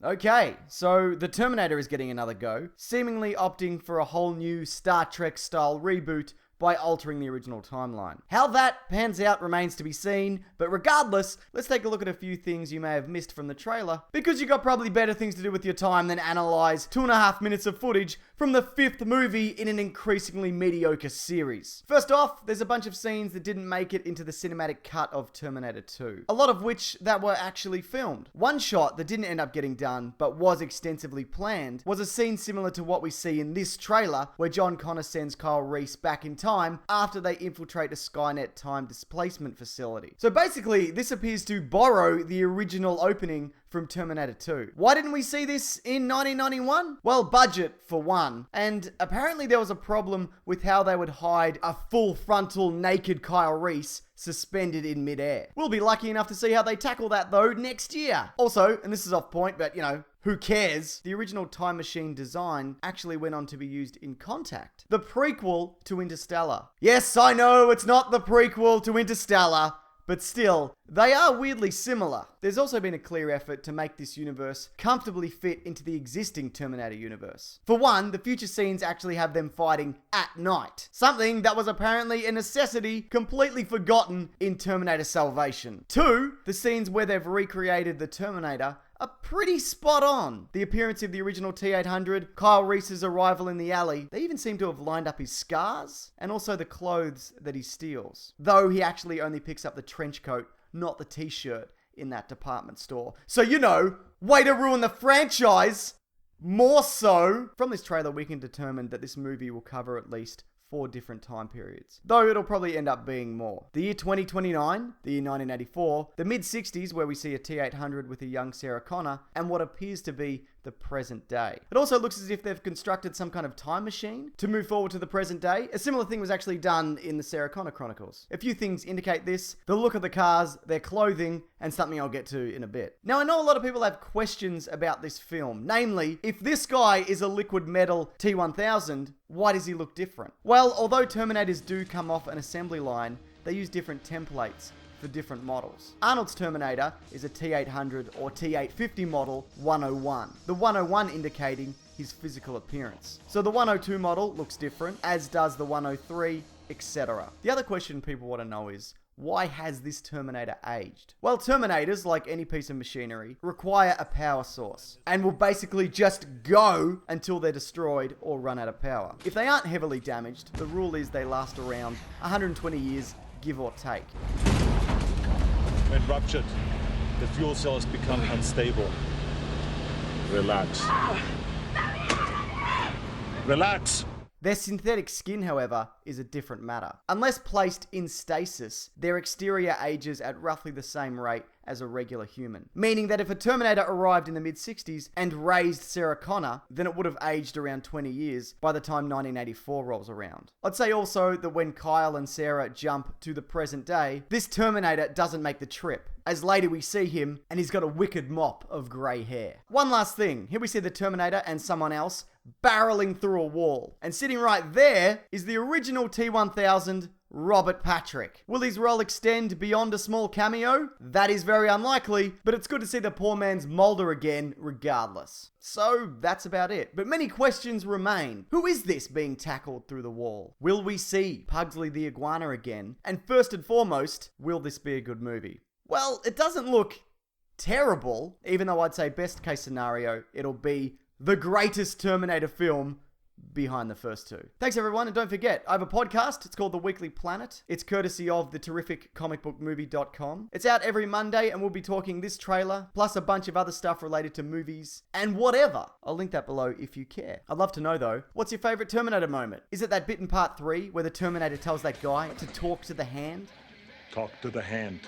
Okay, so the Terminator is getting another go, seemingly opting for a whole new Star Trek-style reboot by altering the original timeline. How that pans out remains to be seen, but regardless, let's take a look at a few things you may have missed from the trailer, because you got probably better things to do with your time than analyze 2.5 minutes of footage from the 5th movie in an increasingly mediocre series. First off, there's a bunch of scenes that didn't make it into the cinematic cut of Terminator 2, a lot of which that were actually filmed. One shot that didn't end up getting done, but was extensively planned, was a scene similar to what we see in this trailer, where John Connor sends Kyle Reese back in time after they infiltrate a Skynet time displacement facility. So basically, this appears to borrow the original opening from Terminator 2. Why didn't we see this in 1991? Well, budget for one. And apparently there was a problem with how they would hide a full frontal naked Kyle Reese suspended in midair. We'll be lucky enough to see how they tackle that though next year. Also, and this is off point, but who cares? The original time machine design actually went on to be used in Contact, the prequel to Interstellar. Yes, I know it's not the prequel to Interstellar, but still, they are weirdly similar. There's also been a clear effort to make this universe comfortably fit into the existing Terminator universe. For one, the future scenes actually have them fighting at night, something that was apparently a necessity completely forgotten in Terminator Salvation. Two, the scenes where they've recreated the Terminator are pretty spot on. The appearance of the original T-800, Kyle Reese's arrival in the alley, they even seem to have lined up his scars, and also the clothes that he steals. Though he actually only picks up the trench coat, not the t-shirt, in that department store. So way to ruin the franchise! More so! From this trailer we can determine that this movie will cover at least 4 different time periods, though it'll probably end up being more. The year 2029, the year 1984, the mid-60s where we see a T-800 with a young Sarah Connor, and what appears to be the present day. It also looks as if they've constructed some kind of time machine to move forward to the present day. A similar thing was actually done in the Sarah Connor Chronicles. A few things indicate this: the look of the cars, their clothing, and something I'll get to in a bit. Now, I know a lot of people have questions about this film, namely, if this guy is a liquid metal T-1000, why does he look different? Well, although Terminators do come off an assembly line, they use different templates for different models. Arnold's Terminator is a T-800 or T-850 model 101. The 101 indicating his physical appearance. So the 102 model looks different, as does the 103, etc. The other question people want to know is, why has this Terminator aged? Well, Terminators, like any piece of machinery, require a power source and will basically just go until they're destroyed or run out of power. If they aren't heavily damaged, the rule is they last around 120 years, give or take. When ruptured, the fuel cell has become unstable. Relax. Relax! Their synthetic skin, however, is a different matter. Unless placed in stasis, their exterior ages at roughly the same rate as a regular human. Meaning that if a Terminator arrived in the mid-60s and raised Sarah Connor, then it would have aged around 20 years by the time 1984 rolls around. I'd say also that when Kyle and Sarah jump to the present day, this Terminator doesn't make the trip, as later we see him and he's got a wicked mop of grey hair. One last thing, here we see the Terminator and someone else barreling through a wall, and sitting right there is the original T-1000, Robert Patrick. Will his role extend beyond a small cameo? That is very unlikely, but it's good to see the poor man's Mulder again regardless. So that's about it. But many questions remain. Who is this being tackled through the wall? Will we see Pugsley the Iguana again? And first and foremost, will this be a good movie? Well, it doesn't look terrible, even though I'd say best case scenario, it'll be the greatest Terminator film behind the first two. Thanks everyone, and don't forget, I have a podcast. It's called The Weekly Planet. It's courtesy of the terrific comicbookmovie.com. It's out every Monday, and we'll be talking this trailer, plus a bunch of other stuff related to movies, and whatever. I'll link that below if you care. I'd love to know though, what's your favorite Terminator moment? Is it that bit in part 3 where the Terminator tells that guy to talk to the hand? Talk to the hand.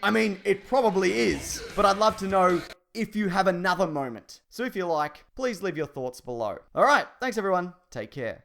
I mean, it probably is, but I'd love to know if you have another moment. So if you like, please leave your thoughts below. Alright, thanks everyone. Take care.